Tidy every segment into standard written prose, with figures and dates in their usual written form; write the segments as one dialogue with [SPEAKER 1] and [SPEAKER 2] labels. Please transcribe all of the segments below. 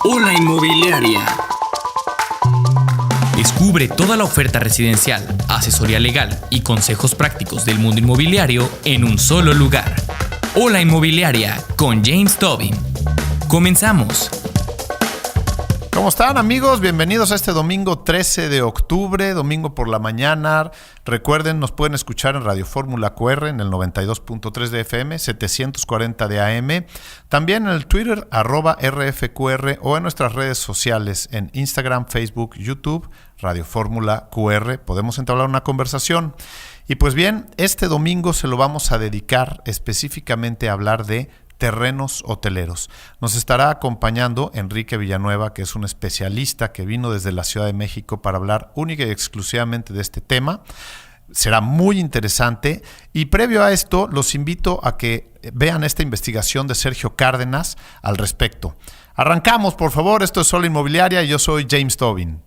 [SPEAKER 1] Hola Inmobiliaria. Descubre toda la oferta residencial, asesoría legal y consejos prácticos del mundo inmobiliario en un solo lugar. Hola Inmobiliaria con James Tobin. Comenzamos.
[SPEAKER 2] ¿Cómo están, amigos? Bienvenidos a este domingo 13 de octubre, domingo por la mañana. Recuerden, nos pueden escuchar en Radio Fórmula QR en el 92.3 de FM, 740 de AM. También en el Twitter, @RFQR, o en nuestras redes sociales en Instagram, Facebook, YouTube, Radio Fórmula QR. Podemos entablar una conversación. Y pues bien, este domingo se lo vamos a dedicar específicamente a hablar de terrenos hoteleros. Nos estará acompañando Enrique Villanueva, que es un especialista que vino desde la Ciudad de México para hablar única y exclusivamente de este tema. Será muy interesante. Y previo a esto, los invito a que vean esta investigación de Sergio Cárdenas al respecto. Arrancamos, por favor. Esto es Hola Inmobiliaria y yo soy James Tobin.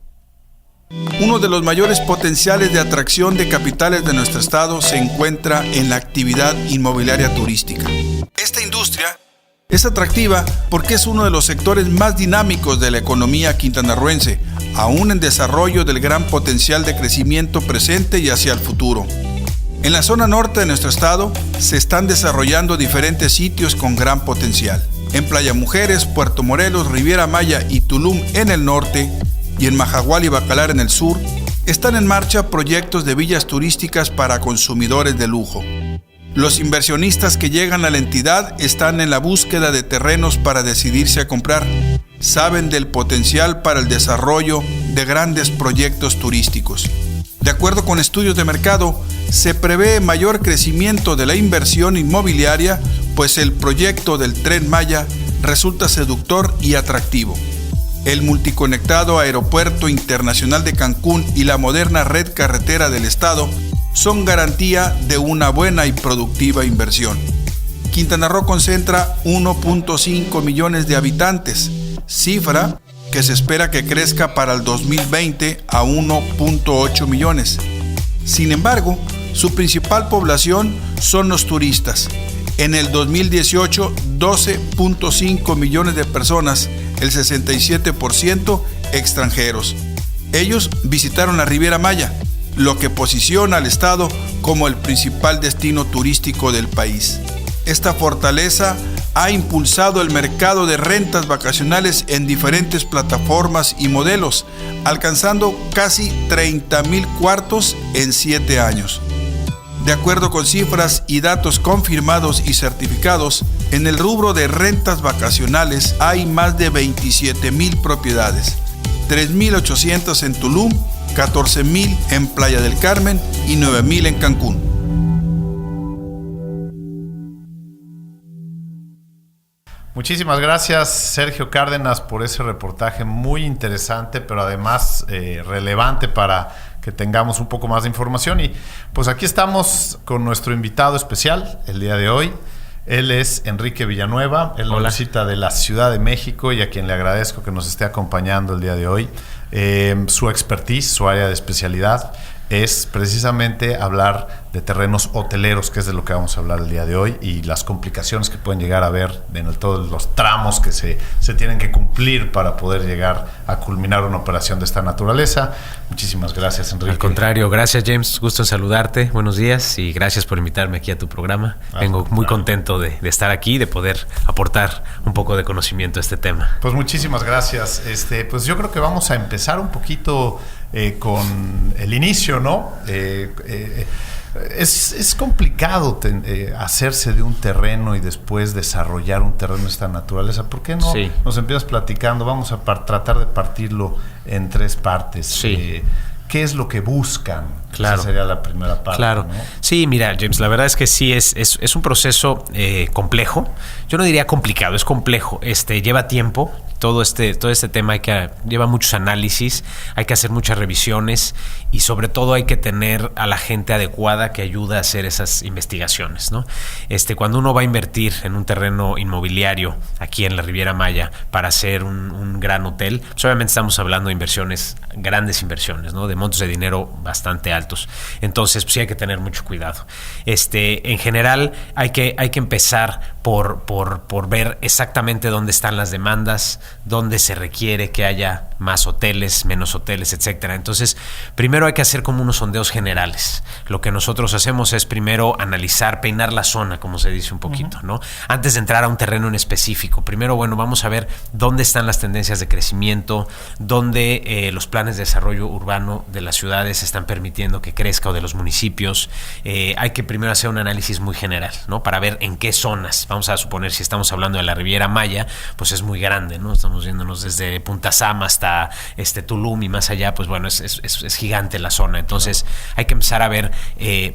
[SPEAKER 3] Uno de los mayores potenciales de atracción de capitales de nuestro estado se encuentra en la actividad inmobiliaria turística. Esta industria es atractiva porque es uno de los sectores más dinámicos de la economía quintanarroense, aún en desarrollo del gran potencial de crecimiento presente y hacia el futuro. En la zona norte de nuestro estado se están desarrollando diferentes sitios con gran potencial. En Playa Mujeres, Puerto Morelos, Riviera Maya y Tulum en el norte, y en Majahual y Bacalar en el sur, están en marcha proyectos de villas turísticas para consumidores de lujo. Los inversionistas que llegan a la entidad están en la búsqueda de terrenos para decidirse a comprar. Saben del potencial para el desarrollo de grandes proyectos turísticos. De acuerdo con estudios de mercado, se prevé mayor crecimiento de la inversión inmobiliaria, pues el proyecto del Tren Maya resulta seductor y atractivo. El multiconectado Aeropuerto Internacional de Cancún y la moderna red carretera del estado son garantía de una buena y productiva inversión. Quintana Roo concentra 1.5 millones de habitantes, cifra que se espera que crezca para el 2020 a 1.8 millones. Sin embargo, su principal población son los turistas. En el 2018, 12.5 millones de personas, el 67% extranjeros. Ellos visitaron la Riviera Maya, lo que posiciona al estado como el principal destino turístico del país. Esta fortaleza ha impulsado el mercado de rentas vacacionales en diferentes plataformas y modelos, alcanzando casi 30,000 cuartos en 7 años. De acuerdo con cifras y datos confirmados y certificados, en el rubro de rentas vacacionales hay más de 27,000 propiedades, 3,800 en Tulum, 14,000 en Playa del Carmen y 9,000 en Cancún.
[SPEAKER 2] Muchísimas gracias, Sergio Cárdenas, por ese reportaje muy interesante, pero además relevante para que tengamos un poco más de información. Y pues aquí estamos con nuestro invitado especial el día de hoy. Él es Enrique Villanueva, él nos visita de la Ciudad de México y a quien le agradezco que nos esté acompañando el día de hoy. Su expertise, su área de especialidad es precisamente hablar de terrenos hoteleros, que es de lo que vamos a hablar el día de hoy, y las complicaciones que pueden llegar a haber en todos los tramos que se tienen que cumplir para poder llegar a culminar una operación de esta naturaleza. Muchísimas gracias, Enrique.
[SPEAKER 4] Al contrario, gracias, James. Gusto en saludarte. Buenos días y gracias por invitarme aquí a tu programa. Vengo muy contento de estar aquí, de poder aportar un poco de conocimiento a este tema.
[SPEAKER 2] Pues muchísimas gracias. Pues yo creo que vamos a empezar un poquito con el inicio, ¿no? Es complicado hacerse de un terreno y después desarrollar un terreno de esta naturaleza. ¿Por qué no nos empiezas platicando? Vamos a tratar de partirlo en 3 partes.
[SPEAKER 4] Sí.
[SPEAKER 2] ¿Qué es lo que buscan?
[SPEAKER 4] Claro.
[SPEAKER 2] Esa sería la primera parte.
[SPEAKER 4] Claro.
[SPEAKER 2] ¿no?
[SPEAKER 4] Sí, mira, James, la verdad es que sí es un proceso complejo. Yo no diría complicado, es complejo. Lleva tiempo. Todo este tema lleva muchos análisis, hay que hacer muchas revisiones y sobre todo hay que tener a la gente adecuada que ayuda a hacer esas investigaciones, ¿no? Cuando uno va a invertir en un terreno inmobiliario aquí en la Riviera Maya para hacer un gran hotel, pues obviamente estamos hablando de inversiones, grandes inversiones, ¿no? De montos de dinero bastante altos. Entonces, pues sí hay que tener mucho cuidado. En general hay que empezar por ver exactamente dónde están las demandas, dónde se requiere que haya más hoteles, menos hoteles, etcétera. Entonces, primero hay que hacer como unos sondeos generales. Lo que nosotros hacemos es primero analizar, peinar la zona, como se dice un poquito, ¿no? Antes de entrar a un terreno en específico. Primero, bueno, vamos a ver dónde están las tendencias de crecimiento, dónde los planes de desarrollo urbano de las ciudades están permitiendo que crezca, o de los municipios. Hay que primero hacer un análisis muy general, ¿no? Para ver en qué zonas. Vamos a suponer, si estamos hablando de la Riviera Maya, pues es muy grande, ¿no? Estamos yéndonos desde Punta Sama hasta Tulum y más allá, pues bueno, es gigante la zona. Entonces hay que empezar a ver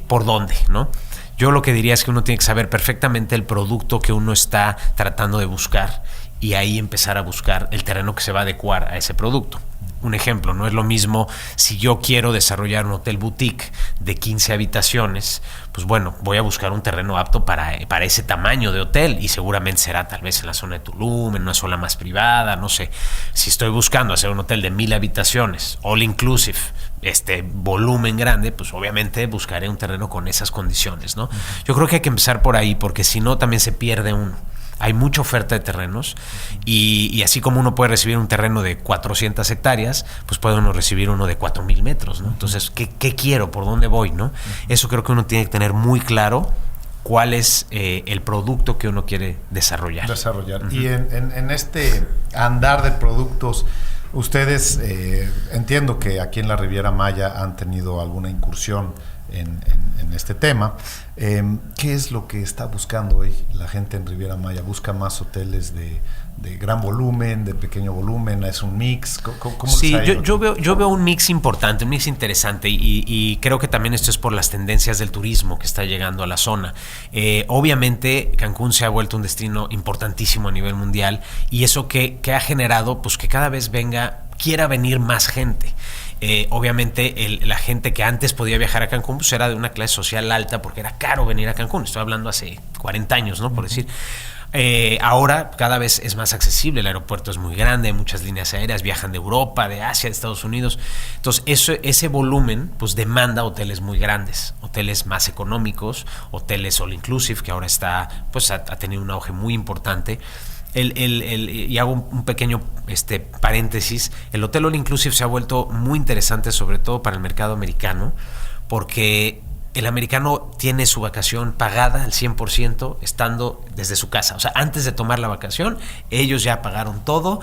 [SPEAKER 4] por dónde, ¿no? Yo lo que diría es que uno tiene que saber perfectamente el producto que uno está tratando de buscar, y ahí empezar a buscar el terreno que se va a adecuar a ese producto. Un ejemplo, no es lo mismo si yo quiero desarrollar un hotel boutique de 15 habitaciones, pues bueno, voy a buscar un terreno apto para ese tamaño de hotel, y seguramente será tal vez en la zona de Tulum, en una zona más privada, no sé. Si estoy buscando hacer un hotel de 1000 habitaciones, all inclusive, volumen grande, pues obviamente buscaré un terreno con esas condiciones, ¿no? Yo creo que hay que empezar por ahí, porque si no también se pierde uno. Hay mucha oferta de terrenos, y así como uno puede recibir un terreno de 400 hectáreas, pues puede uno recibir uno de 4000 metros, ¿no? Entonces, ¿qué quiero? ¿Por dónde voy? ¿No? Eso creo que uno tiene que tener muy claro cuál es el producto que uno quiere desarrollar.
[SPEAKER 2] Y en este andar de productos, ustedes, entiendo que aquí en la Riviera Maya han tenido alguna incursión en este tema. ¿Qué es lo que está buscando hoy la gente en Riviera Maya? ¿Busca más hoteles de gran volumen, de pequeño volumen? ¿Es un mix? ¿Cómo
[SPEAKER 4] sí, yo veo un mix importante, un mix interesante, y creo que también esto es por las tendencias del turismo que está llegando a la zona. Obviamente Cancún se ha vuelto un destino importantísimo a nivel mundial, y eso que ha generado pues que cada vez quiera venir más gente. Obviamente la gente que antes podía viajar a Cancún pues era de una clase social alta, porque era caro venir a Cancún. Estoy hablando hace 40 años, ¿no? Por decir. Ahora cada vez es más accesible, el aeropuerto es muy grande, hay muchas líneas aéreas, viajan de Europa, de Asia, de Estados Unidos. Entonces ese volumen pues demanda hoteles muy grandes, hoteles más económicos, hoteles all inclusive, que ahora ha tenido un auge muy importante. Y hago un pequeño paréntesis. El hotel all inclusive se ha vuelto muy interesante, sobre todo para el mercado americano, porque el americano tiene su vacación pagada al 100% estando desde su casa. O sea, antes de tomar la vacación, ellos ya pagaron todo,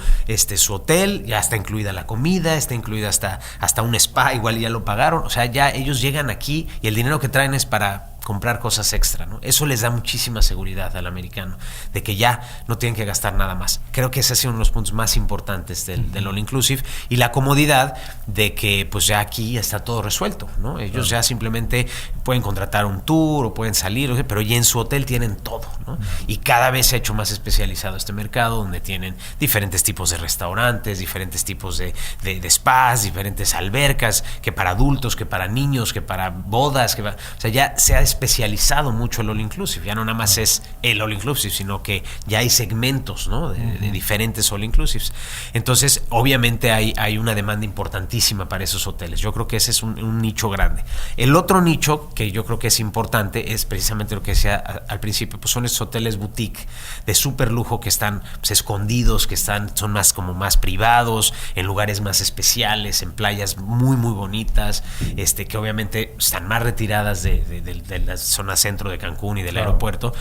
[SPEAKER 4] su hotel, ya está incluida la comida, está incluida hasta un spa, igual ya lo pagaron. O sea, ya ellos llegan aquí y el dinero que traen es para comprar cosas extra, ¿no? Eso les da muchísima seguridad al americano, de que ya no tienen que gastar nada más. Creo que ese ha sido uno de los puntos más importantes del All Inclusive, y la comodidad de que pues ya aquí está todo resuelto, ¿no? Ellos ya simplemente pueden contratar un tour o pueden salir, pero ya en su hotel tienen todo, ¿no? Y cada vez se ha hecho más especializado este mercado, donde tienen diferentes tipos de restaurantes, diferentes tipos de spas, diferentes albercas, que para adultos, que para niños, que para bodas, o sea, ya se ha especializado mucho el All Inclusive. Ya no nada más es el All Inclusive, sino que ya hay segmentos, ¿no? de diferentes All Inclusives. Entonces, obviamente hay una demanda importantísima para esos hoteles. Yo creo que ese es un nicho grande. El otro nicho que yo creo que es importante es precisamente lo que decía al principio, pues son esos hoteles boutique de súper lujo que están pues, escondidos, que son más privados, en lugares más especiales, en playas muy, muy bonitas, que obviamente están más retiradas de la zona centro de Cancún y del aeropuerto,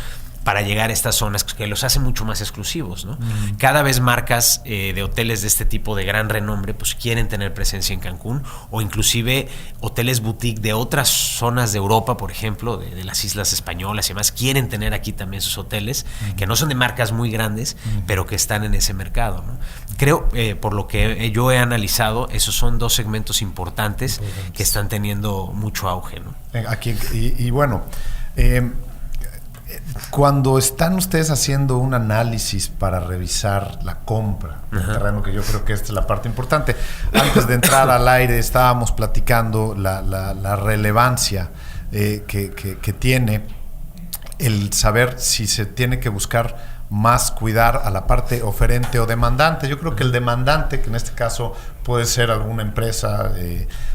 [SPEAKER 4] para llegar a estas zonas que los hacen mucho más exclusivos, ¿no? Cada vez marcas de hoteles de este tipo de gran renombre pues quieren tener presencia en Cancún, o inclusive hoteles boutique de otras zonas de Europa, por ejemplo, de las islas españolas y demás, quieren tener aquí también sus hoteles, que no son de marcas muy grandes, pero que están en ese mercado, ¿no? Creo, por lo que yo he analizado, esos son dos segmentos importantes que están teniendo mucho auge, ¿no?
[SPEAKER 2] Aquí, y bueno, cuando están ustedes haciendo un análisis para revisar la compra del terreno, que yo creo que esta es la parte importante, antes de entrar al aire estábamos platicando la relevancia que tiene el saber si se tiene que buscar más cuidar a la parte oferente o demandante. Yo creo que el demandante, que en este caso puede ser alguna empresa,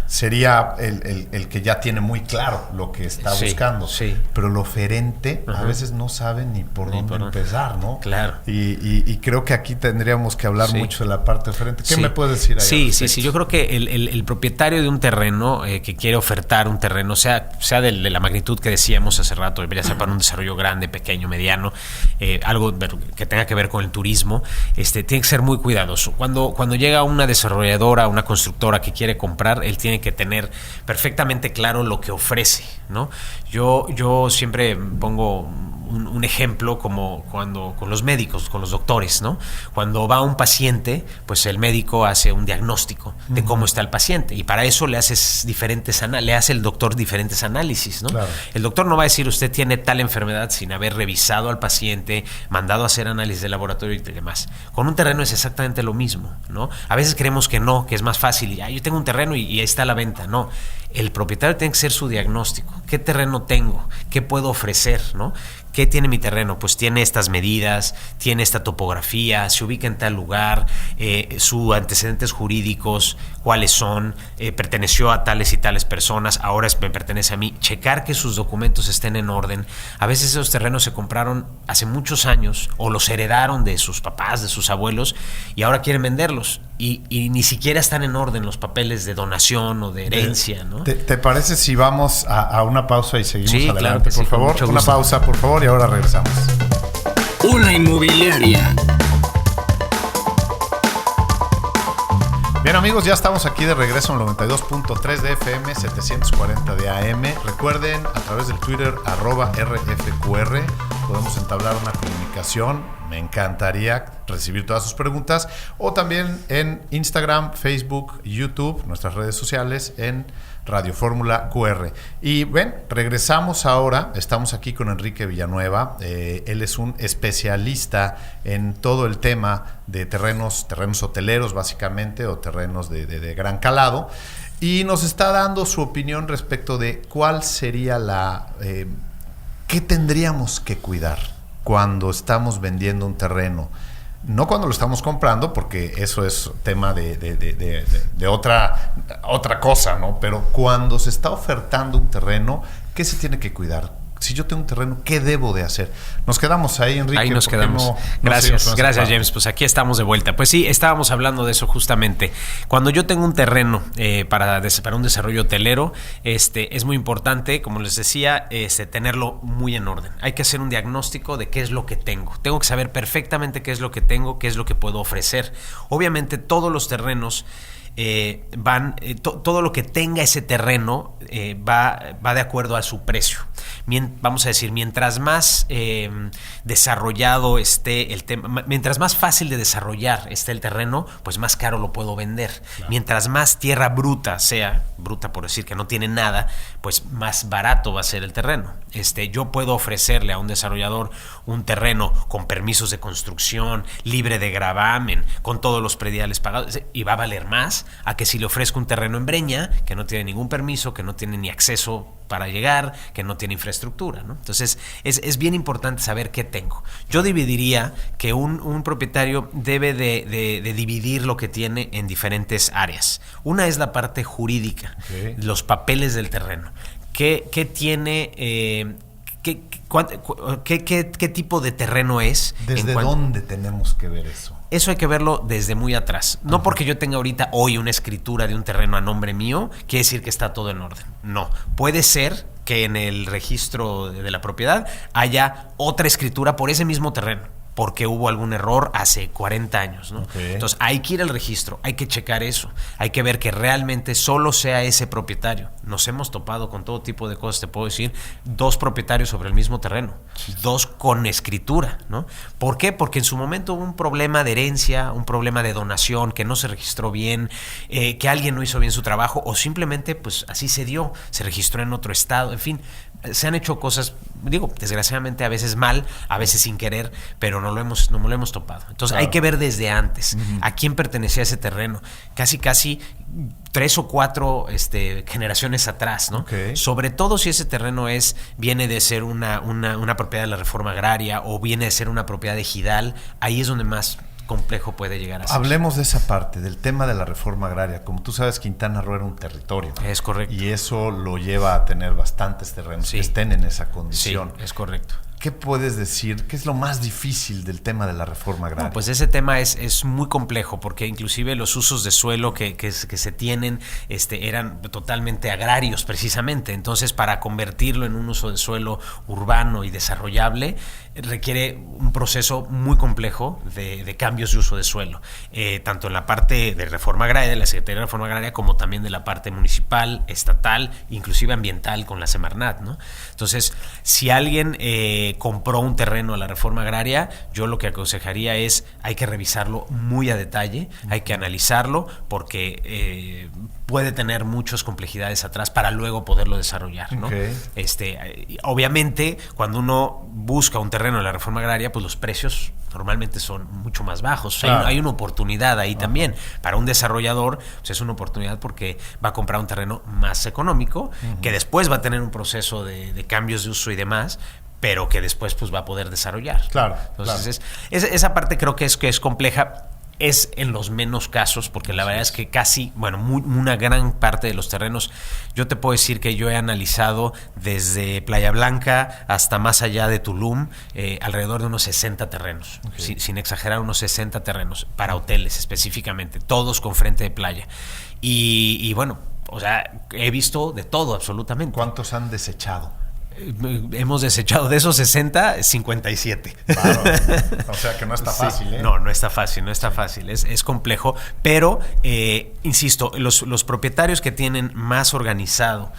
[SPEAKER 2] sería el que ya tiene muy claro lo que está buscando. Sí. Pero el oferente a veces no sabe ni por dónde empezar, ¿no?
[SPEAKER 4] Claro.
[SPEAKER 2] Y creo que aquí tendríamos que hablar mucho de la parte oferente. ¿Qué me puedes decir ahí?
[SPEAKER 4] Sí. Yo creo que el propietario de un terreno que quiere ofertar un terreno, sea de la magnitud que decíamos hace rato, ya sea para un desarrollo grande, pequeño, mediano, algo que tenga que ver con el turismo, tiene que ser muy cuidadoso. Cuando llega una desarrolladora, una constructora que quiere comprar, él tiene que tener perfectamente claro lo que ofrece, ¿no? Yo siempre pongo un ejemplo como cuando con los médicos, con los doctores, ¿no? Cuando va un paciente, pues el médico hace un diagnóstico de cómo está el paciente y para eso le hace el doctor diferentes análisis, ¿no? Claro. El doctor no va a decir usted tiene tal enfermedad sin haber revisado al paciente, mandado a hacer análisis de laboratorio y demás. Con un terreno es exactamente lo mismo, ¿no? A veces creemos que no, que es más fácil, yo tengo un terreno y ahí está a la venta. No, el propietario tiene que ser su diagnóstico. ¿Qué terreno tengo? ¿Qué puedo ofrecer? ¿No? ¿Qué tiene mi terreno? Pues tiene estas medidas, tiene esta topografía, se ubica en tal lugar, sus antecedentes jurídicos, cuáles son, perteneció a tales y tales personas, ahora me pertenece a mí. Checar que sus documentos estén en orden. A veces esos terrenos se compraron hace muchos años o los heredaron de sus papás, de sus abuelos y ahora quieren venderlos y ni siquiera están en orden los papeles de donación o de herencia, ¿no?
[SPEAKER 2] ¿Te parece si vamos a una pausa y seguimos adelante,
[SPEAKER 4] claro que
[SPEAKER 2] por favor? Una pausa, por favor, y ahora regresamos.
[SPEAKER 1] Una inmobiliaria.
[SPEAKER 2] Bien, amigos, ya estamos aquí de regreso en 92.3 de FM, 740 de AM. Recuerden, a través del Twitter, @RFQR, podemos entablar una comunicación. Me encantaría recibir todas sus preguntas. O también en Instagram, Facebook, YouTube, nuestras redes sociales, en Radio Fórmula QR. Y ven, regresamos ahora. Estamos aquí con Enrique Villanueva. Él es un especialista en todo el tema de terrenos hoteleros, básicamente, o terrenos de gran calado. Y nos está dando su opinión respecto de cuál sería ¿qué tendríamos que cuidar cuando estamos vendiendo un terreno? No cuando lo estamos comprando, porque eso es tema de otra cosa, ¿no? Pero cuando se está ofertando un terreno, ¿qué se tiene que cuidar? Si yo tengo un terreno, ¿qué debo de hacer? Nos quedamos ahí, Enrique.
[SPEAKER 4] Ahí nos quedamos. Gracias, James. Pues aquí estamos de vuelta. Pues sí, estábamos hablando de eso justamente. Cuando yo tengo un terreno para un desarrollo hotelero, es muy importante, como les decía, tenerlo muy en orden. Hay que hacer un diagnóstico de qué es lo que tengo. Tengo que saber perfectamente qué es lo que tengo, qué es lo que puedo ofrecer. Obviamente, todos los terrenos todo lo que tenga ese terreno va de acuerdo a su precio. Vamos a decir, mientras más desarrollado esté el tema, mientras más fácil de desarrollar esté el terreno, pues más caro lo puedo vender. Claro. Mientras más tierra bruta sea, bruta por decir que no tiene nada, pues más barato va a ser el terreno. Yo puedo ofrecerle a un desarrollador un terreno con permisos de construcción, libre de gravamen, con todos los prediales pagados, y va a valer más a que si le ofrezco un terreno en Breña, que no tiene ningún permiso, que no tiene ni acceso para llegar, que no tiene infraestructura, ¿no? Entonces, es bien importante saber qué tengo. Yo dividiría que un propietario debe de dividir lo que tiene en diferentes áreas. Una es la parte jurídica, los papeles del terreno. ¿Qué tiene... ¿Qué tipo de terreno es?
[SPEAKER 2] ¿Desde dónde tenemos que ver eso?
[SPEAKER 4] Eso hay que verlo desde muy atrás. No porque yo tenga ahorita hoy una escritura de un terreno a nombre mío, quiere decir que está todo en orden. No. Puede ser que en el registro de la propiedad haya otra escritura por ese mismo terreno, porque hubo algún error hace 40 años, ¿no? Okay. Entonces hay que ir al registro, hay que checar eso, hay que ver que realmente solo sea ese propietario. Nos hemos topado con todo tipo de cosas, te puedo decir, 2 propietarios sobre el mismo terreno, 2 con escritura, ¿no? ¿Por qué? Porque en su momento hubo un problema de herencia, un problema de donación, que no se registró bien, que alguien no hizo bien su trabajo, o simplemente pues así se dio, se registró en otro estado, en fin. Se han hecho cosas, desgraciadamente a veces mal, a veces sin querer, pero pero no lo hemos topado. Entonces hay que ver desde antes a quién pertenecía ese terreno. Casi 3 o 4 generaciones atrás, ¿no?
[SPEAKER 2] Okay.
[SPEAKER 4] Sobre todo si ese terreno viene de ser una propiedad de la reforma agraria o viene de ser una propiedad ejidal, ahí es donde más complejo puede llegar a ser.
[SPEAKER 2] Hablemos de esa parte, del tema de la reforma agraria. Como tú sabes, Quintana Roo era un territorio.
[SPEAKER 4] Es correcto.
[SPEAKER 2] Y eso lo lleva a tener bastantes terrenos que estén en esa condición.
[SPEAKER 4] Sí, es correcto.
[SPEAKER 2] ¿Qué puedes decir? ¿Qué es lo más difícil del tema de la reforma agraria?
[SPEAKER 4] No, pues ese tema es muy complejo porque inclusive los usos de suelo que se tienen eran totalmente agrarios precisamente. Entonces, para convertirlo en un uso de suelo urbano y desarrollable requiere un proceso muy complejo de cambios de uso de suelo, tanto en la parte de reforma agraria, de la Secretaría de Reforma Agraria, como también de la parte municipal, estatal, inclusive ambiental con la Semarnat, ¿no? Entonces, si alguien compró un terreno a la reforma agraria, yo lo que aconsejaría hay que revisarlo muy a detalle, hay que analizarlo porque puede tener muchas complejidades atrás para luego poderlo desarrollar, ¿no?
[SPEAKER 2] Okay.
[SPEAKER 4] Obviamente, cuando uno busca un terreno en la reforma agraria, pues los precios normalmente son mucho más bajos.
[SPEAKER 2] Claro.
[SPEAKER 4] Hay una oportunidad ahí también. Para un desarrollador, pues es una oportunidad porque va a comprar un terreno más económico, que después va a tener un proceso de cambios de uso y demás, pero que después pues va a poder desarrollar.
[SPEAKER 2] Claro.
[SPEAKER 4] Entonces, esa parte creo que es compleja. Es en los menos casos, porque la verdad es que una gran parte de los terrenos, yo te puedo decir que yo he analizado desde Playa Blanca hasta más allá de Tulum, alrededor de unos 60 terrenos, sin exagerar, unos 60 terrenos para hoteles específicamente, todos con frente de playa. Y bueno, o sea, he visto de todo absolutamente.
[SPEAKER 2] ¿Cuántos han desechado?
[SPEAKER 4] Hemos desechado de esos 60, 57.
[SPEAKER 2] Claro. O sea que no está fácil, ¿eh?
[SPEAKER 4] No está fácil. Es complejo, pero insisto, los propietarios que tienen más organizado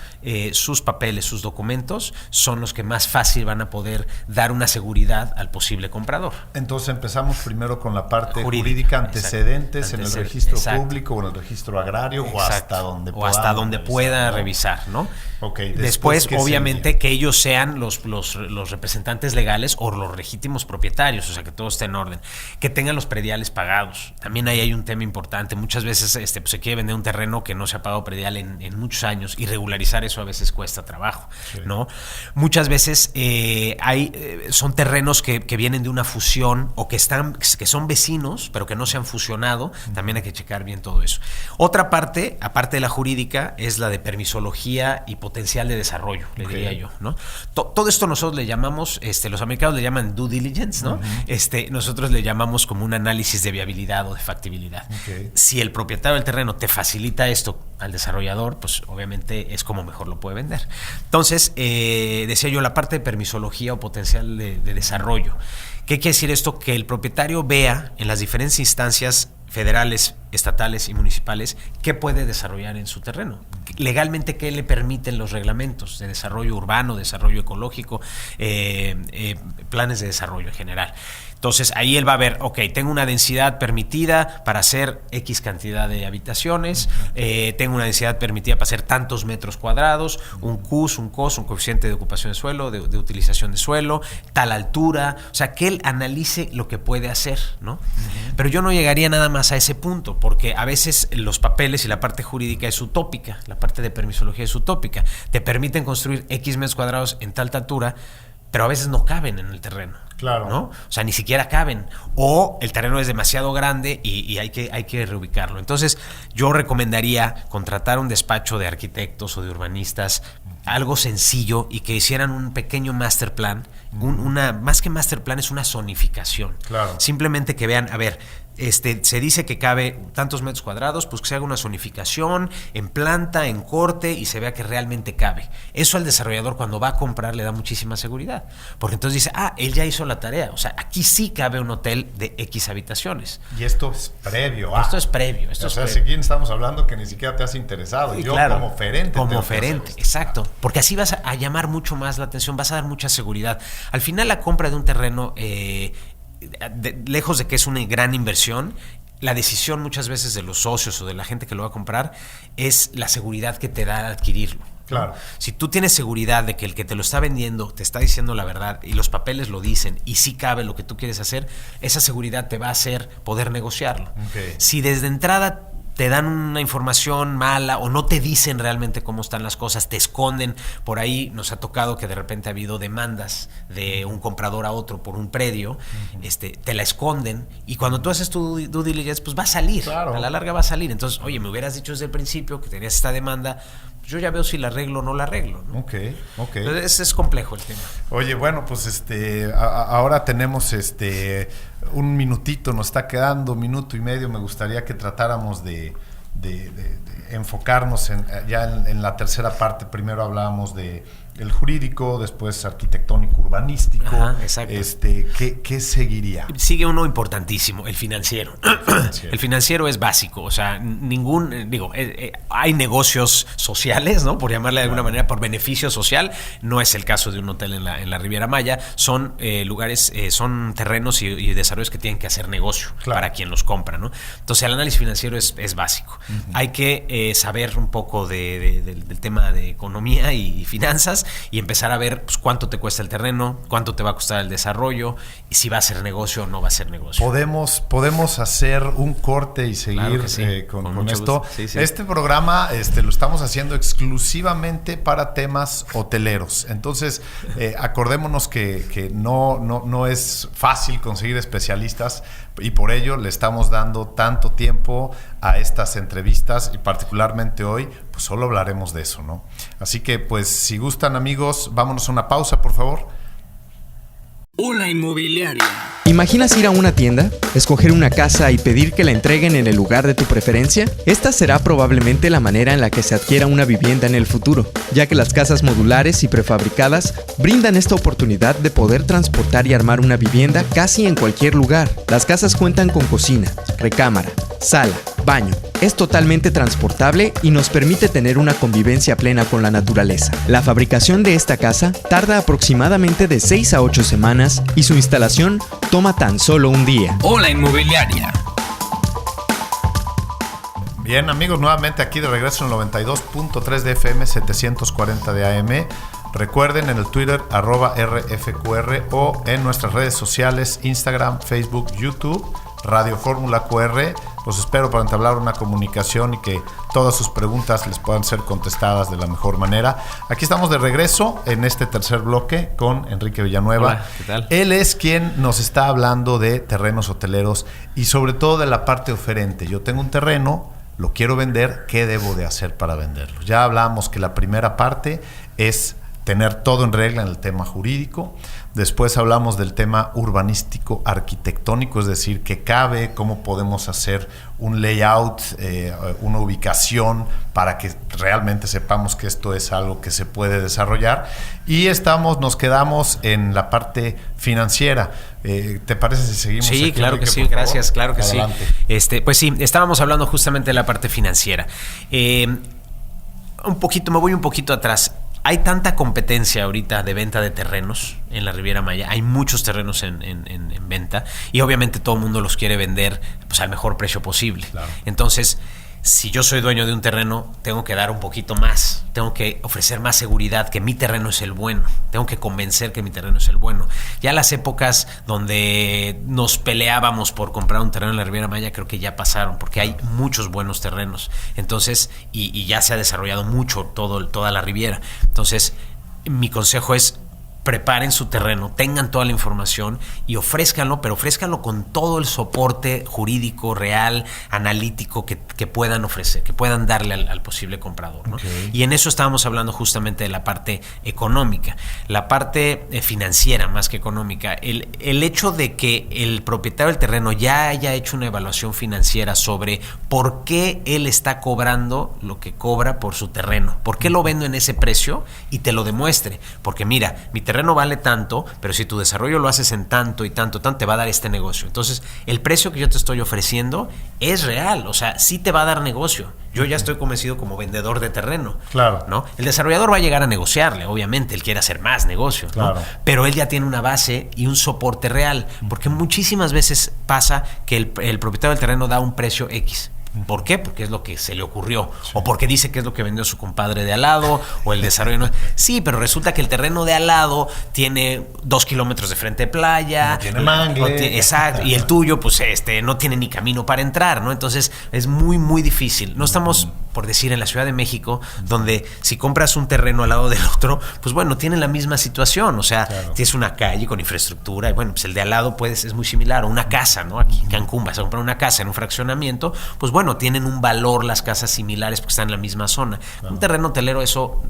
[SPEAKER 4] sus papeles, sus documentos, son los que más fácil van a poder dar una seguridad al posible comprador.
[SPEAKER 2] Entonces empezamos primero con la parte jurídica, antecedentes en el registro público o en el registro agrario,
[SPEAKER 4] exacto.
[SPEAKER 2] o hasta donde
[SPEAKER 4] pueda revisar, ¿no?
[SPEAKER 2] Okay,
[SPEAKER 4] después obviamente, que ellos sean los representantes legales o los legítimos propietarios, o sea, que todo esté en orden, que tengan los prediales pagados. También ahí hay un tema importante. Muchas veces pues se quiere vender un terreno que no se ha pagado predial en muchos años, y regularizar eso a veces cuesta trabajo, ¿no? Muchas veces son terrenos que vienen de una fusión o que son vecinos, pero que no se han fusionado. También hay que checar bien todo eso. Otra parte, aparte de la jurídica, es la de permisología y potencial de desarrollo, le diría yo, ¿no? Todo esto nosotros le llamamos, los americanos le llaman due diligence, ¿no? Nosotros le llamamos como un análisis de viabilidad o de factibilidad. Si el propietario del terreno te facilita esto al desarrollador, pues obviamente es como mejor lo puede vender. Entonces, decía yo, la parte de permisología o potencial de desarrollo. ¿Qué quiere decir esto? Que el propietario vea en las diferentes instancias federales, estatales y municipales qué puede desarrollar en su terreno. Legalmente, qué le permiten los reglamentos de desarrollo urbano, desarrollo ecológico, planes de desarrollo en general. Entonces, ahí él va a ver, tengo una densidad permitida para hacer X cantidad de habitaciones, tengo una densidad permitida para hacer tantos metros cuadrados, un CUS, un COS, un coeficiente de ocupación de suelo, de utilización de suelo, tal altura, o sea, que él analice lo que puede hacer, ¿no? Pero yo no llegaría nada más a ese punto, porque a veces los papeles y la parte jurídica es utópica, la parte de permisología es utópica. Te permiten construir X metros cuadrados en tal altura, pero a veces no caben en el terreno.
[SPEAKER 2] Claro.
[SPEAKER 4] ¿No? O sea, ni siquiera caben. O el terreno es demasiado grande y hay que reubicarlo. Entonces, yo recomendaría contratar un despacho de arquitectos o de urbanistas, algo sencillo, y que hicieran un pequeño master plan. Más que master plan, es una zonificación.
[SPEAKER 2] Claro.
[SPEAKER 4] Simplemente que vean, a ver, se dice que cabe tantos metros cuadrados, pues que se haga una zonificación en planta, en corte, y se vea que realmente cabe. Eso al desarrollador, cuando va a comprar, le da muchísima seguridad, porque entonces dice, él ya hizo la tarea, o sea, aquí sí cabe un hotel de X habitaciones.
[SPEAKER 2] Y esto es previo.
[SPEAKER 4] Esto es previo.
[SPEAKER 2] Si aquí estamos hablando que ni siquiera te has interesado.
[SPEAKER 4] Sí,
[SPEAKER 2] yo
[SPEAKER 4] claro,
[SPEAKER 2] como oferente.
[SPEAKER 4] Exacto, porque así vas a llamar mucho más la atención, vas a dar mucha seguridad. Al final, la compra de un terreno, lejos de que es una gran inversión, la decisión muchas veces de los socios o de la gente que lo va a comprar es la seguridad que te da adquirirlo.
[SPEAKER 2] Claro.
[SPEAKER 4] Si tú tienes seguridad de que el que te lo está vendiendo te está diciendo la verdad y los papeles lo dicen y sí cabe lo que tú quieres hacer, esa seguridad te va a hacer poder negociarlo.
[SPEAKER 2] Okay.
[SPEAKER 4] Si desde entrada te dan una información mala o no te dicen realmente cómo están las cosas, te esconden. Por ahí nos ha tocado que de repente ha habido demandas de un comprador a otro por un predio, te la esconden y cuando tú haces tu due diligence, pues va a salir,
[SPEAKER 2] claro.
[SPEAKER 4] A la larga va a salir. Entonces, oye, me hubieras dicho desde el principio que tenías esta demanda, yo ya veo si la arreglo o no la arreglo, ¿no?
[SPEAKER 2] Ok.
[SPEAKER 4] Entonces, es complejo el tema.
[SPEAKER 2] Oye, bueno, pues ahora tenemos un minutito, nos está quedando, minuto y medio. Me gustaría que tratáramos de enfocarnos en la tercera parte. Primero hablábamos de el jurídico, después arquitectónico urbanístico.
[SPEAKER 4] Ajá, exacto.
[SPEAKER 2] ¿Qué seguiría?
[SPEAKER 4] Sigue uno importantísimo, el financiero. El financiero es básico, o sea, hay negocios sociales, ¿no? Por llamarle de alguna manera, por beneficio social. No es el caso de un hotel en la Riviera Maya. Son lugares, son terrenos y desarrollos que tienen que hacer negocio para quien los compra, ¿no? Entonces, el análisis financiero es básico. Hay que saber un poco del tema de economía y finanzas y empezar a ver pues, cuánto te cuesta el terreno, cuánto te va a costar el desarrollo y si va a ser negocio o no va a ser negocio.
[SPEAKER 2] Podemos hacer un corte y seguir
[SPEAKER 4] claro sí,
[SPEAKER 2] con esto.
[SPEAKER 4] Sí.
[SPEAKER 2] Este programa lo estamos haciendo exclusivamente para temas hoteleros. Entonces, acordémonos que no es fácil conseguir especialistas y por ello le estamos dando tanto tiempo a estas entrevistas y particularmente hoy, pues solo hablaremos de eso, ¿no? Así que, pues, si gustan, amigos, vámonos a una pausa, por favor.
[SPEAKER 1] Hola Inmobiliaria.
[SPEAKER 5] ¿Imaginas ir a una tienda, escoger una casa y pedir que la entreguen en el lugar de tu preferencia? Esta será probablemente la manera en la que se adquiera una vivienda en el futuro, ya que las casas modulares y prefabricadas brindan esta oportunidad de poder transportar y armar una vivienda casi en cualquier lugar. Las casas cuentan con cocina, recámara, sala, baño. Es totalmente transportable y nos permite tener una convivencia plena con la naturaleza. La fabricación de esta casa tarda aproximadamente de 6 a 8 semanas y su instalación toma tan solo un día.
[SPEAKER 1] Hola Inmobiliaria.
[SPEAKER 2] Bien, amigos, nuevamente aquí de regreso en el 92.3 de FM, 740 de AM. Recuerden en el Twitter @RFQR o en nuestras redes sociales, Instagram, Facebook, YouTube, Radio Fórmula QR. Los espero para entablar una comunicación y que todas sus preguntas les puedan ser contestadas de la mejor manera. Aquí estamos de regreso en este tercer bloque con Enrique Villanueva.
[SPEAKER 4] Hola, ¿qué tal?
[SPEAKER 2] Él es quien nos está hablando de terrenos hoteleros y sobre todo de la parte oferente. Yo tengo un terreno, lo quiero vender, ¿qué debo de hacer para venderlo? Ya hablamos que la primera parte es tener todo en regla en el tema jurídico. Después hablamos del tema urbanístico, arquitectónico, es decir, qué cabe, cómo podemos hacer un layout, una ubicación para que realmente sepamos que esto es algo que se puede desarrollar. Y nos quedamos en la parte financiera. ¿Te parece si seguimos?
[SPEAKER 4] Sí,
[SPEAKER 2] aquí,
[SPEAKER 4] claro
[SPEAKER 2] Enrique,
[SPEAKER 4] que sí,
[SPEAKER 2] por favor?
[SPEAKER 4] gracias, claro que
[SPEAKER 2] Adelante.
[SPEAKER 4] sí. Pues sí, estábamos hablando justamente de la parte financiera. Me voy un poquito atrás. Hay tanta competencia ahorita de venta de terrenos en la Riviera Maya, hay muchos terrenos en venta y obviamente todo el mundo los quiere vender pues, al mejor precio posible.
[SPEAKER 2] Claro.
[SPEAKER 4] Entonces, si yo soy dueño de un terreno, tengo que dar un poquito más, tengo que ofrecer más seguridad, que mi terreno es el bueno, tengo que convencer que mi terreno es el bueno. Ya las épocas donde nos peleábamos por comprar un terreno en la Riviera Maya creo que ya pasaron, porque hay muchos buenos terrenos. Entonces, y ya se ha desarrollado mucho toda la Riviera. Entonces, mi consejo es: preparen su terreno, tengan toda la información y ofrézcanlo, pero ofrézcanlo con todo el soporte jurídico, real, analítico que puedan ofrecer, que puedan darle al posible comprador, ¿no?
[SPEAKER 2] Okay.
[SPEAKER 4] Y en eso estábamos hablando justamente de la parte económica, la parte financiera más que económica. El hecho de que el propietario del terreno ya haya hecho una evaluación financiera sobre por qué él está cobrando lo que cobra por su terreno, por qué lo vendo en ese precio y te lo demuestre, porque mira, mi terreno terreno vale tanto, pero si tu desarrollo lo haces en tanto y tanto, te va a dar este negocio. Entonces, el precio que yo te estoy ofreciendo es real, o sea, sí te va a dar negocio. Yo ya estoy convencido como vendedor de terreno.
[SPEAKER 2] Claro.
[SPEAKER 4] ¿No? El desarrollador va a llegar a negociarle, obviamente, él quiere hacer más negocio,
[SPEAKER 2] claro,
[SPEAKER 4] ¿no? Pero él ya tiene una base y un soporte real, porque muchísimas veces pasa que el propietario del terreno da un precio X. ¿Por qué? Porque es lo que se le ocurrió, o porque dice que es lo que vendió su compadre de al lado, o el desarrollo no. Sí, pero resulta que el terreno de al lado tiene 2 kilómetros de frente de playa,
[SPEAKER 2] no tiene mangle,
[SPEAKER 4] exacto, y el tuyo pues no tiene ni camino para entrar, ¿no? Entonces es muy muy difícil. No estamos, por decir, en la Ciudad de México, donde si compras un terreno al lado del otro, pues bueno, tienen la misma situación, o sea, claro, tienes una calle con infraestructura, y bueno, pues el de al lado es muy similar, o una casa, ¿no? Aquí en Cancún vas a comprar una casa en un fraccionamiento, pues bueno, tienen un valor las casas similares porque están en la misma zona. Claro. Un terreno hotelero, eso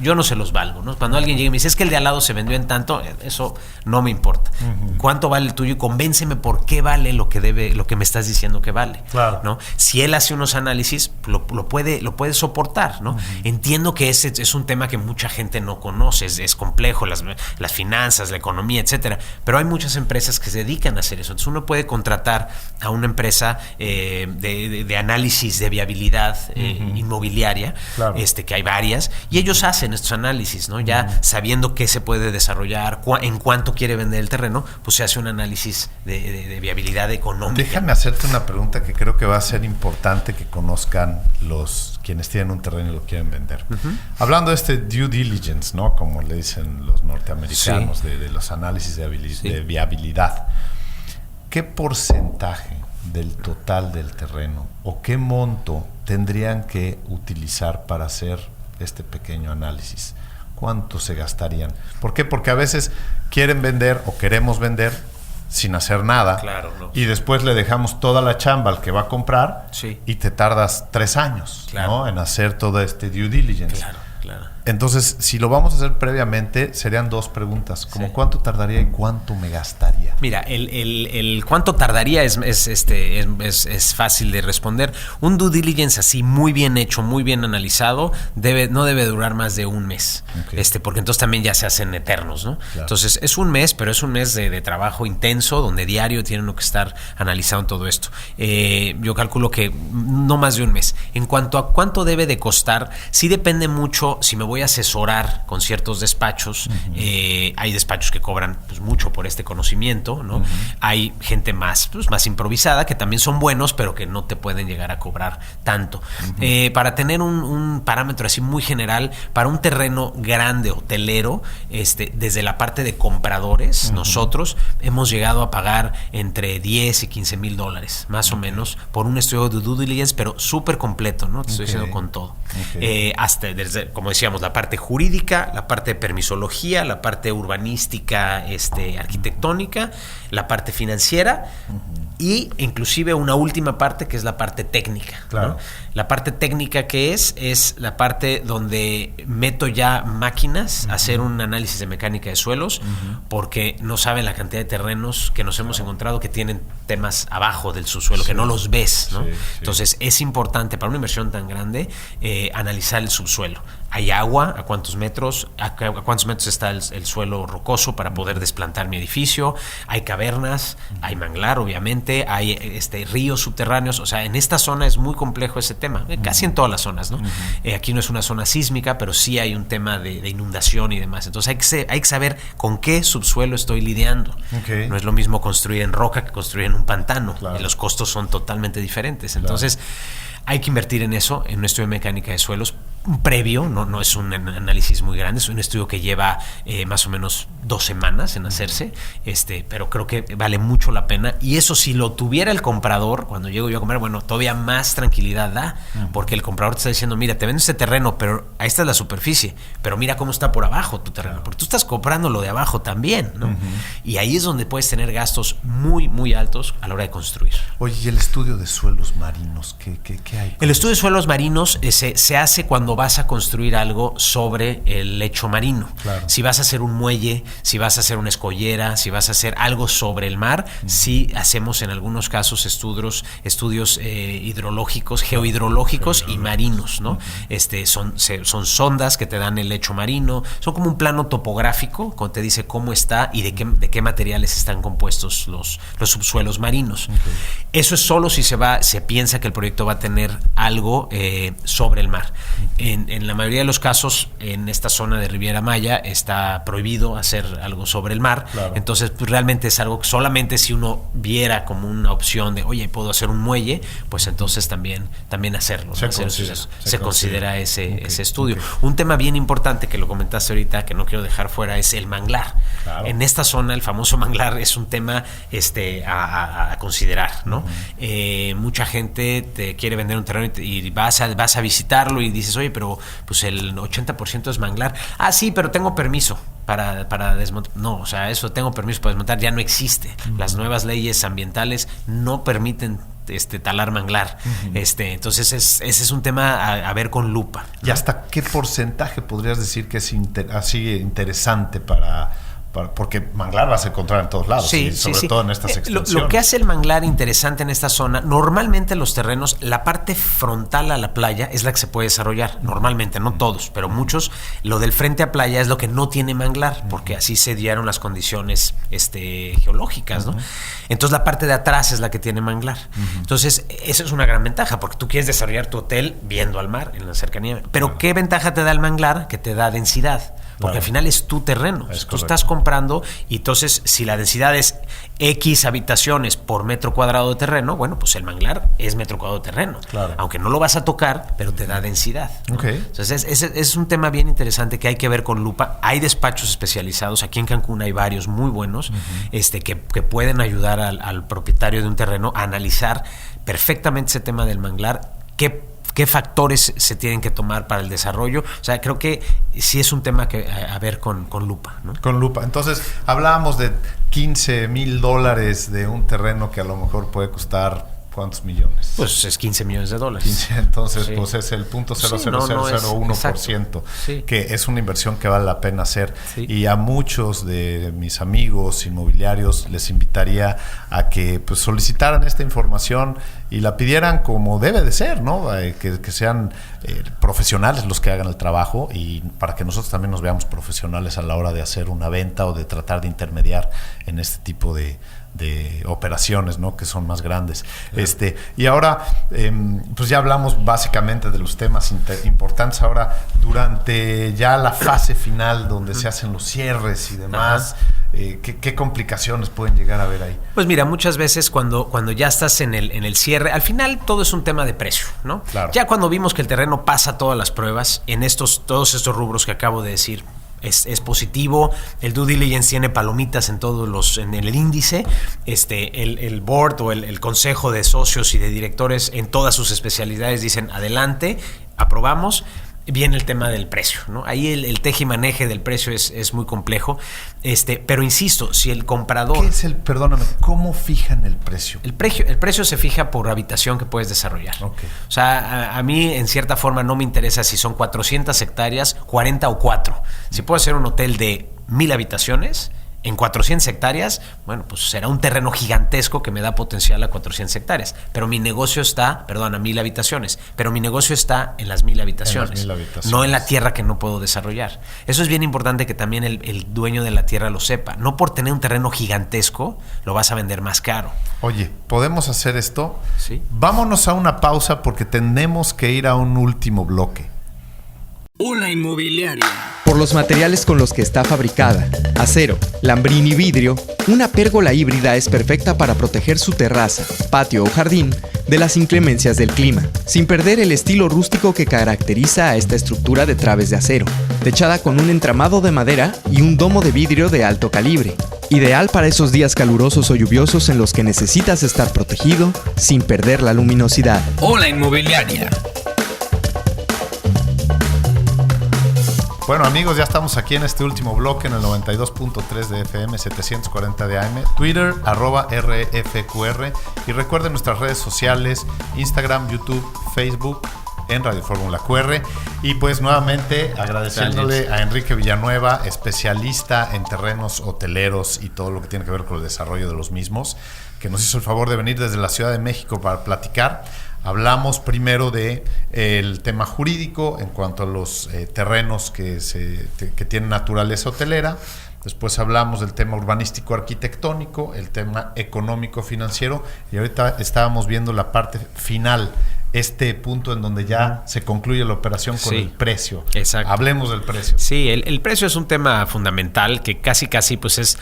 [SPEAKER 4] yo no se los valgo, ¿no? Cuando alguien llega y me dice, es que el de al lado se vendió en tanto, eso no me importa. ¿Cuánto vale el tuyo? Y convénceme por qué vale lo que me estás diciendo que vale.
[SPEAKER 2] Claro.
[SPEAKER 4] ¿No? Si él hace unos análisis, lo puede soportar, ¿no? Entiendo que ese es un tema que mucha gente no conoce, es complejo, las finanzas, la economía, etcétera, pero hay muchas empresas que se dedican a hacer eso. Entonces uno puede contratar a una empresa de análisis de viabilidad inmobiliaria, claro, que hay varias, y ellos hacen estos análisis, ¿no? Ya sabiendo qué se puede desarrollar, en cuánto quiere vender el terreno, pues se hace un análisis de viabilidad económica.
[SPEAKER 2] Déjame hacerte una pregunta que creo que va a ser importante que conozcan quienes tienen un terreno y lo quieren vender. Hablando de este due diligence, ¿no? Como le dicen los norteamericanos, sí, de los análisis de viabilidad, ¿qué porcentaje del total del terreno o qué monto tendrían que utilizar para hacer este pequeño análisis? ¿Cuánto se gastarían? ¿Por qué? Porque a veces quieren vender o queremos vender sin hacer nada,
[SPEAKER 4] claro, no,
[SPEAKER 2] y después le dejamos toda la chamba al que va a comprar,
[SPEAKER 4] sí,
[SPEAKER 2] y te tardas 3 años, claro, ¿no? En hacer todo este due diligence.
[SPEAKER 4] Claro, claro.
[SPEAKER 2] Entonces, si lo vamos a hacer previamente, serían 2 preguntas, como sí, ¿cuánto tardaría y cuánto me gastaría?
[SPEAKER 4] Mira, el cuánto tardaría es fácil de responder. Un due diligence así muy bien hecho, muy bien analizado, no debe durar más de un mes, okay, porque entonces también ya se hacen eternos, ¿no? Claro. Entonces es un mes, pero es un mes de trabajo intenso, donde diario tienen que estar analizando todo esto. Yo calculo que no más de un mes. En cuanto a cuánto debe de costar, sí depende mucho. Si me voy a asesorar con ciertos despachos, hay despachos que cobran pues mucho por este conocimiento, ¿no? Hay gente más improvisada que también son buenos, pero que no te pueden llegar a cobrar tanto. Para tener un parámetro así muy general, para un terreno grande hotelero, desde la parte de compradores, nosotros hemos llegado a pagar entre 10 y 15 mil dólares, más o menos, por un estudio de due diligence, pero súper completo, ¿no? Te estoy diciendo con todo. Hasta, desde, como decíamos, la parte jurídica, la parte de permisología, la parte urbanística, arquitectónica, la parte financiera, y inclusive una última parte que es la parte técnica,
[SPEAKER 2] claro,
[SPEAKER 4] ¿no? La parte técnica que es la parte donde meto ya máquinas a hacer un análisis de mecánica de suelos, porque no saben la cantidad de terrenos que nos hemos encontrado que tienen temas abajo del subsuelo, sí, que no los ves, ¿no? Sí, sí. Entonces es importante para una inversión tan grande analizar el subsuelo. Hay agua, a cuántos metros está el suelo rocoso para poder desplantar mi edificio, hay cavernas, hay manglar, obviamente, hay ríos subterráneos. O sea, en esta zona es muy complejo ese tema, casi en todas las zonas, ¿no? Aquí no es una zona sísmica, pero sí hay un tema de inundación y demás. Entonces hay que saber con qué subsuelo estoy lidiando. Okay. No es lo mismo construir en roca que construir en un pantano, claro, y los costos son totalmente diferentes. Entonces, claro, hay que invertir en eso, en un estudio de mecánica de suelos previo, no es un análisis muy grande, es un estudio que lleva más o menos 2 semanas en hacerse, pero creo que vale mucho la pena. Y eso, si lo tuviera el comprador, cuando llego yo a comprar, bueno, todavía más tranquilidad da, porque el comprador te está diciendo, mira, te vendo este terreno, pero ahí está la superficie, pero mira cómo está por abajo tu terreno, porque tú estás comprando lo de abajo también, ¿no? Y ahí es donde puedes tener gastos muy, muy altos a la hora de construir.
[SPEAKER 2] Oye, ¿y el estudio de suelos marinos? ¿Qué hay?
[SPEAKER 4] El estudio de suelos marinos se hace cuando vas a construir algo sobre el lecho marino.
[SPEAKER 2] Claro.
[SPEAKER 4] Si vas a hacer un muelle, si vas a hacer una escollera, si vas a hacer algo sobre el mar, sí hacemos en algunos casos estudios hidrológicos, geohidrológicos y marinos, ¿no? Son sondas que te dan el lecho marino, son como un plano topográfico, donde te dice cómo está y de qué materiales están compuestos los subsuelos marinos. Okay. Eso es solo si se piensa que el proyecto va a tener algo sobre el mar. En la mayoría de los casos, en esta zona de Riviera Maya está prohibido hacer algo sobre el mar. Claro. Entonces, pues, realmente es algo que solamente si uno viera como una opción de, oye, puedo hacer un muelle, pues entonces también hacerlo. Se considera ese estudio. Okay. Un tema bien importante que lo comentaste ahorita, que no quiero dejar fuera, es el manglar. Claro. En esta zona, el famoso manglar es un tema a considerar, ¿no? Mucha gente te quiere vender un terreno y vas a visitarlo y dices, oye, pero pues el 80% es manglar. Ah, sí, pero tengo permiso para desmontar. No, o sea, eso tengo permiso para desmontar ya no existe. Las nuevas leyes ambientales no permiten talar manglar. Entonces ese es un tema a ver con lupa, ¿no?
[SPEAKER 2] ¿Y hasta qué porcentaje podrías decir que es así interesante para porque manglar vas a encontrar en todos lados, sí, sobre todo en estas extensiones?
[SPEAKER 4] Lo que hace el manglar interesante en esta zona, normalmente los terrenos, la parte frontal a la playa es la que se puede desarrollar, normalmente, no todos, pero muchos. Lo del frente a playa es lo que no tiene manglar, porque así se dieron las condiciones geológicas, ¿no? Entonces la parte de atrás es la que tiene manglar. Entonces esa es una gran ventaja, porque tú quieres desarrollar tu hotel viendo al mar, en la cercanía. Pero ¿qué ventaja te da el manglar? Que te da densidad. Porque al final es tu terreno. Tú estás comprando y entonces si la densidad es X habitaciones por metro cuadrado de terreno, bueno, pues el manglar es metro cuadrado de terreno. Claro. Aunque no lo vas a tocar, pero te da densidad, ¿no? Okay. Entonces es un tema bien interesante que hay que ver con lupa. Hay despachos especializados. Aquí en Cancún hay varios muy buenos que pueden ayudar al propietario de un terreno a analizar perfectamente ese tema del manglar. ¿Qué factores se tienen que tomar para el desarrollo? O sea, creo que sí es un tema que a ver con lupa, ¿no?
[SPEAKER 2] Con lupa. Entonces, hablábamos de $15,000 de un terreno que a lo mejor puede costar ¿cuántos millones?
[SPEAKER 4] Pues es $15 millones.
[SPEAKER 2] 15, entonces, pues es el 0.00001%, que es una inversión que vale la pena hacer. Sí. Y a muchos de mis amigos inmobiliarios les invitaría a que pues solicitaran esta información y la pidieran como debe de ser, ¿no? Que sean profesionales los que hagan el trabajo y para que nosotros también nos veamos profesionales a la hora de hacer una venta o de tratar de intermediar en este tipo de operaciones, ¿no? Que son más grandes. Y ahora, pues ya hablamos básicamente de los temas importantes. Ahora, durante ya la fase final donde se hacen los cierres y demás, ¿qué complicaciones pueden llegar a haber ahí?
[SPEAKER 4] Pues mira, muchas veces cuando ya estás en el cierre, al final todo es un tema de precio, ¿no? Claro. Ya cuando vimos que el terreno pasa todas las pruebas, en todos estos rubros que acabo de decir, es positivo, el due diligence tiene palomitas en el índice, el board o el consejo de socios y de directores en todas sus especialidades dicen adelante, aprobamos. Viene el tema del precio, ¿no? Ahí el tejimaneje del precio es muy complejo, pero insisto, si el comprador...
[SPEAKER 2] Perdóname, ¿cómo fijan el precio?
[SPEAKER 4] El precio se fija por habitación que puedes desarrollar. Okay. O sea, a mí en cierta forma no me interesa si son 400 hectáreas, 40 o 4. Si puedo hacer un hotel de 1,000 habitaciones... En 400 hectáreas, bueno, pues será un terreno gigantesco que me da potencial a 400 hectáreas. Pero mi negocio está, a 1,000 habitaciones. Pero mi negocio está en las 1,000 habitaciones. No en la tierra que no puedo desarrollar. Eso es bien importante que también el dueño de la tierra lo sepa. No por tener un terreno gigantesco lo vas a vender más caro.
[SPEAKER 2] Oye, ¿podemos hacer esto?
[SPEAKER 4] Sí.
[SPEAKER 2] Vámonos a una pausa porque tenemos que ir a un último bloque.
[SPEAKER 1] Una inmobiliaria.
[SPEAKER 5] Por los materiales con los que está fabricada, acero, lambrín y vidrio, una pérgola híbrida es perfecta para proteger su terraza, patio o jardín de las inclemencias del clima, sin perder el estilo rústico que caracteriza a esta estructura de traves de acero, techada con un entramado de madera y un domo de vidrio de alto calibre. Ideal para esos días calurosos o lluviosos en los que necesitas estar protegido sin perder la luminosidad.
[SPEAKER 1] Hola Inmobiliaria.
[SPEAKER 2] Bueno amigos, ya estamos aquí en este último bloque en el 92.3 de FM, 740 de AM, Twitter, @RFQR y recuerden nuestras redes sociales, Instagram, YouTube, Facebook, en Radio Fórmula QR. Y pues nuevamente agradeciéndole a Enrique Villanueva, especialista en terrenos hoteleros y todo lo que tiene que ver con el desarrollo de los mismos, que nos hizo el favor de venir desde la Ciudad de México para platicar. Hablamos primero de el tema jurídico en cuanto a los terrenos que tienen naturaleza hotelera. Después hablamos del tema urbanístico arquitectónico, el tema económico financiero, y ahorita estábamos viendo la parte final, este punto en donde ya se concluye la operación con el precio.
[SPEAKER 4] Exacto.
[SPEAKER 2] Hablemos del precio.
[SPEAKER 4] Sí, el precio es un tema fundamental que casi pues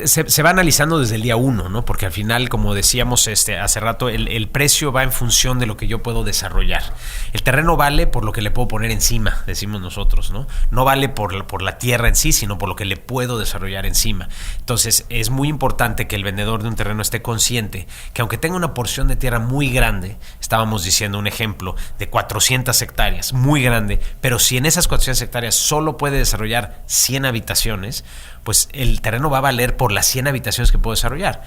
[SPEAKER 4] se va analizando desde el día 1, ¿no? Porque al final, como decíamos hace rato, el precio va en función de lo que yo puedo desarrollar. El terreno vale por lo que le puedo poner encima, decimos nosotros, ¿no? No vale por la tierra en sí, sino por lo que le puedo desarrollar encima. Entonces, es muy importante que el vendedor de un terreno esté consciente que aunque tenga una porción de tierra muy grande, estábamos diciendo un ejemplo de 400 hectáreas, muy grande, pero si en esas 400 hectáreas solo puede desarrollar 100 habitaciones, pues el terreno va a valer por las 100 habitaciones que puedo desarrollar.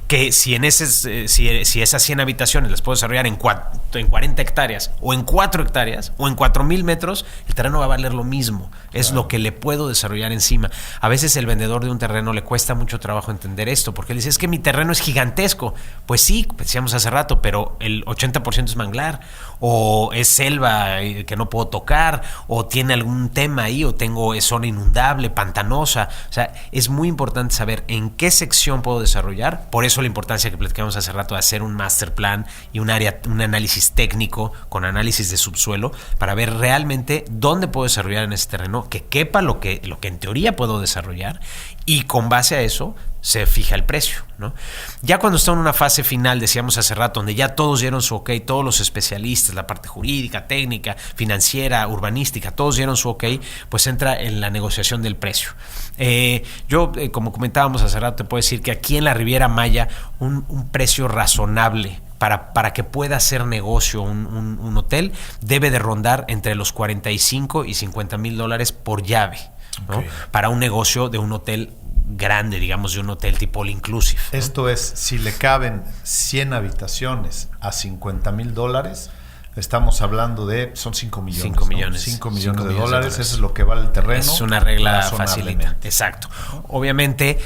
[SPEAKER 4] Que si esas 100 habitaciones las puedo desarrollar en 40 hectáreas o en 4 hectáreas o en 4,000 metros, el terreno va a valer lo mismo. Es lo que le puedo desarrollar encima. A veces el vendedor de un terreno le cuesta mucho trabajo entender esto, porque él dice, es que mi terreno es gigantesco. Pues sí, decíamos hace rato, pero el 80% es manglar, o es selva que no puedo tocar, o tiene algún tema ahí, o es zona inundable, pantanosa. O sea, es muy importante saber en qué sección puedo desarrollar. Por eso la importancia que platicamos hace rato de hacer un master plan y un análisis técnico con análisis de subsuelo para ver realmente dónde puedo desarrollar en ese terreno, que quepa lo que en teoría puedo desarrollar, y con base a eso se fija el precio, ¿no? Ya cuando está en una fase final, decíamos hace rato, donde ya todos dieron su ok, todos los especialistas, la parte jurídica, técnica, financiera, urbanística, todos dieron su ok, pues entra en la negociación del precio. Yo, como comentábamos hace rato, te puedo decir que aquí en la Riviera Maya un precio razonable para que pueda hacer negocio un hotel debe de rondar entre los $45,000 y $50,000 por llave, ¿no? Okay. Para un negocio de un hotel grande, digamos, de un hotel tipo all inclusive, ¿no?
[SPEAKER 2] Esto es, si le caben 100 habitaciones a $50,000, estamos hablando de, son 5 millones.
[SPEAKER 4] 5 millones.
[SPEAKER 2] 5 millones de dólares, eso es lo que vale el terreno.
[SPEAKER 4] Es una regla facilita. Exacto. Obviamente,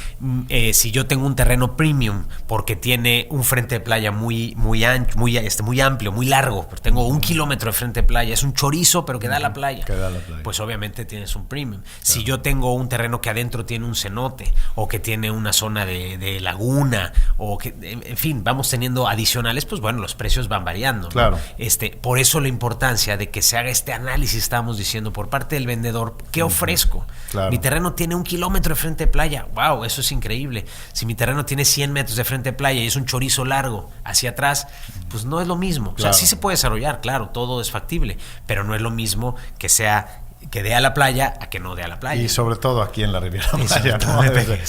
[SPEAKER 4] si yo tengo un terreno premium, porque tiene un frente de playa muy ancho, muy amplio, muy largo, pero tengo 1 kilómetro de frente de playa, es un chorizo, pero que da a la playa. Pues obviamente tienes un premium. Claro. Si yo tengo un terreno que adentro tiene un cenote, o que tiene una zona de laguna, o que, en fin, vamos teniendo adicionales, pues bueno, los precios van variando, ¿no?
[SPEAKER 2] Claro.
[SPEAKER 4] Por eso la importancia de que se haga este análisis, estamos diciendo, por parte del vendedor, ¿qué ofrezco? Claro. Mi terreno tiene 1 kilómetro de frente de playa, wow, eso es increíble. Si mi terreno tiene 100 metros de frente de playa y es un chorizo largo hacia atrás, pues no es lo mismo. Claro. O sea, sí se puede desarrollar, claro, todo es factible, pero no es lo mismo que dé a la playa a que no dé a la playa.
[SPEAKER 2] Y sobre todo aquí en la Riviera Maya, ¿no?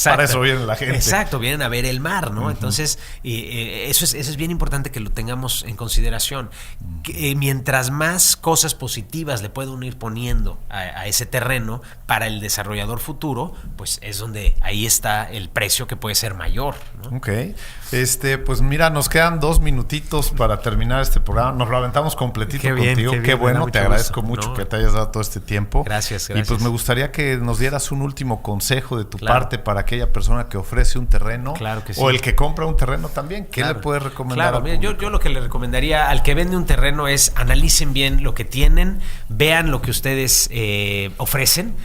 [SPEAKER 2] Para eso viene la gente.
[SPEAKER 4] Exacto, vienen a ver el mar, ¿no? Entonces, eso es bien importante que lo tengamos en consideración. Mientras más cosas positivas le puedo ir poniendo a ese terreno para el desarrollador futuro, pues es donde ahí está el precio que puede ser mayor, ¿no?
[SPEAKER 2] Ok. Pues mira, nos quedan 2 minutitos para terminar este programa. Nos lo aventamos completito contigo. Qué bueno, te agradezco mucho que te hayas dado todo este tiempo.
[SPEAKER 4] Gracias.
[SPEAKER 2] Y pues me gustaría que nos dieras un último consejo de tu parte para aquella persona que ofrece un terreno,
[SPEAKER 4] claro que sí,
[SPEAKER 2] o el que compra un terreno también. ¿Qué le puedes recomendar?
[SPEAKER 4] Claro, mira, yo lo que le recomendaría al que vende un terreno es analicen bien lo que tienen, vean lo que ustedes ofrecen.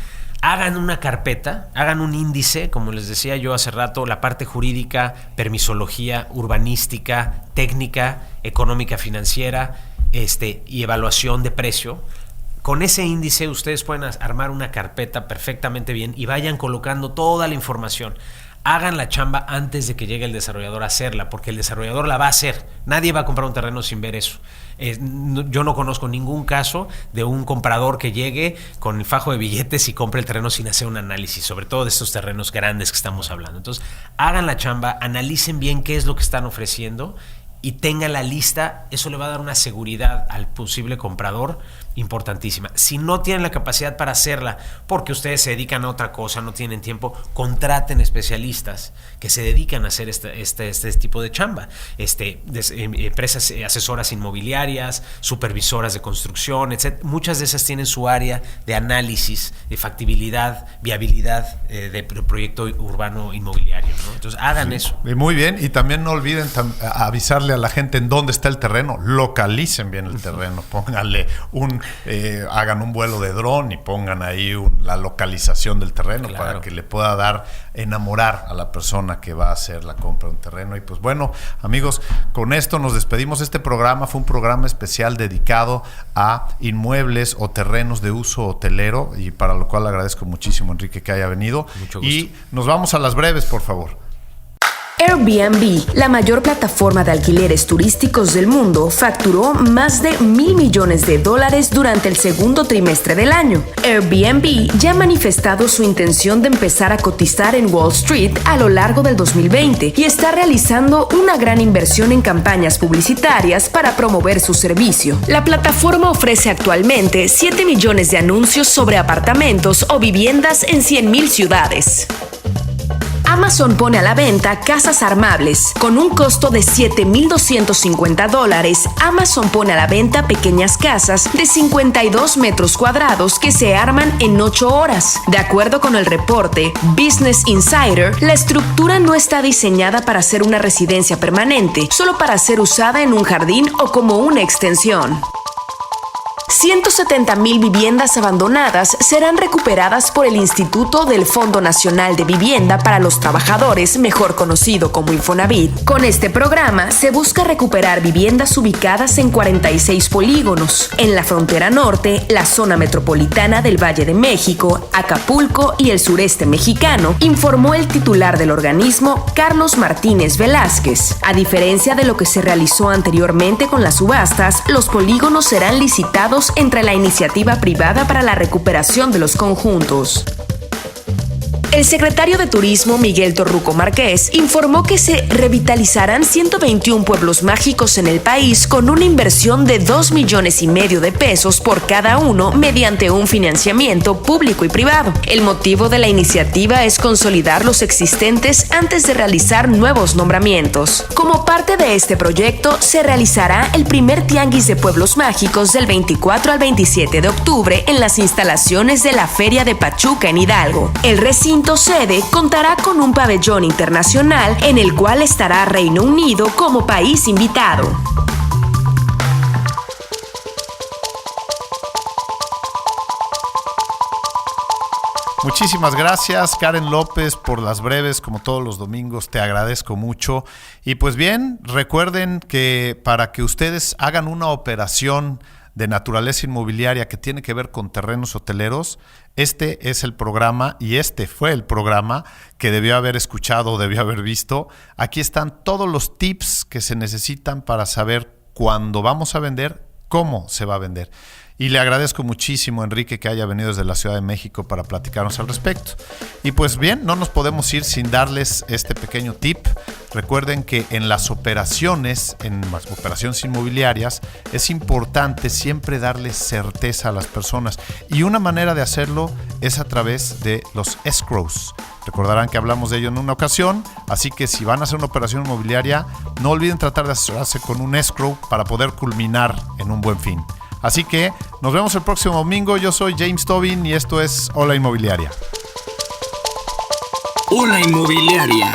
[SPEAKER 4] Hagan una carpeta, hagan un índice, como les decía yo hace rato, la parte jurídica, permisología, urbanística, técnica, económica, financiera, y evaluación de precio. Con ese índice ustedes pueden armar una carpeta perfectamente bien y vayan colocando toda la información. Hagan la chamba antes de que llegue el desarrollador a hacerla, porque el desarrollador la va a hacer. Nadie va a comprar un terreno sin ver eso. Yo no conozco ningún caso de un comprador que llegue con el fajo de billetes y compre el terreno sin hacer un análisis, sobre todo de estos terrenos grandes que estamos hablando. Entonces, hagan la chamba, analicen bien qué es lo que están ofreciendo y tenga la lista, eso le va a dar una seguridad al posible comprador importantísima. Si no tienen la capacidad para hacerla, porque ustedes se dedican a otra cosa, no tienen tiempo, contraten especialistas que se dedican a hacer este tipo de chamba. Empresas asesoras inmobiliarias, supervisoras de construcción, etc. Muchas de esas tienen su área de análisis, de factibilidad, viabilidad de proyecto urbano inmobiliario, ¿no? Entonces hagan eso.
[SPEAKER 2] Muy bien, y también no olviden avisarle a la gente en dónde está el terreno, localicen bien el terreno, pónganle hagan un vuelo de dron y pongan ahí la localización del terreno, claro, para que le pueda enamorar a la persona que va a hacer la compra de un terreno. Y pues bueno, amigos, con esto nos despedimos. Este programa fue un programa especial dedicado a inmuebles o terrenos de uso hotelero, y para lo cual agradezco muchísimo, Enrique, que haya venido.
[SPEAKER 4] Mucho gusto.
[SPEAKER 2] Y nos vamos a las breves, por favor.
[SPEAKER 6] Airbnb, la mayor plataforma de alquileres turísticos del mundo, facturó más de $1,000 millones durante el segundo trimestre del año. Airbnb ya ha manifestado su intención de empezar a cotizar en Wall Street a lo largo del 2020 y está realizando una gran inversión en campañas publicitarias para promover su servicio. La plataforma ofrece actualmente 7 millones de anuncios sobre apartamentos o viviendas en 100,000 ciudades. Amazon pone a la venta casas armables. Con un costo de $7,250, Amazon pone a la venta pequeñas casas de 52 metros cuadrados que se arman en 8 horas. De acuerdo con el reporte Business Insider, la estructura no está diseñada para ser una residencia permanente, solo para ser usada en un jardín o como una extensión. 170,000 viviendas abandonadas serán recuperadas por el Instituto del Fondo Nacional de Vivienda para los Trabajadores, mejor conocido como Infonavit. Con este programa se busca recuperar viviendas ubicadas en 46 polígonos, en la frontera norte, la zona metropolitana del Valle de México, Acapulco y el sureste mexicano, informó el titular del organismo, Carlos Martínez Velázquez. A diferencia de lo que se realizó anteriormente con las subastas, los polígonos serán licitados entre la iniciativa privada para la recuperación de los conjuntos. El secretario de Turismo, Miguel Torruco Márquez, informó que se revitalizarán 121 pueblos mágicos en el país con una inversión de $2,5 millones de pesos por cada uno mediante un financiamiento público y privado. El motivo de la iniciativa es consolidar los existentes antes de realizar nuevos nombramientos. Como parte de este proyecto, se realizará el primer tianguis de pueblos mágicos del 24 al 27 de octubre en las instalaciones de la Feria de Pachuca en Hidalgo. El recinto sede contará con un pabellón internacional en el cual estará Reino Unido como país invitado.
[SPEAKER 2] Muchísimas gracias, Karen López, por las breves, como todos los domingos, te agradezco mucho. Y pues bien, recuerden que para que ustedes hagan una operación de naturaleza inmobiliaria que tiene que ver con terrenos hoteleros, este es el programa, y este fue el programa que debió haber escuchado, debió haber visto. Aquí están todos los tips que se necesitan para saber cuándo vamos a vender, cómo se va a vender. Y le agradezco muchísimo, Enrique, que haya venido desde la Ciudad de México para platicarnos al respecto. Y pues bien, no nos podemos ir sin darles este pequeño tip. Recuerden que en las operaciones inmobiliarias, es importante siempre darles certeza a las personas. Y una manera de hacerlo es a través de los escrows. Recordarán que hablamos de ello en una ocasión, así que si van a hacer una operación inmobiliaria, no olviden tratar de asesorarse con un escrow para poder culminar en un buen fin. Así que nos vemos el próximo domingo. Yo soy James Tobin y esto es Hola Inmobiliaria.
[SPEAKER 1] Hola Inmobiliaria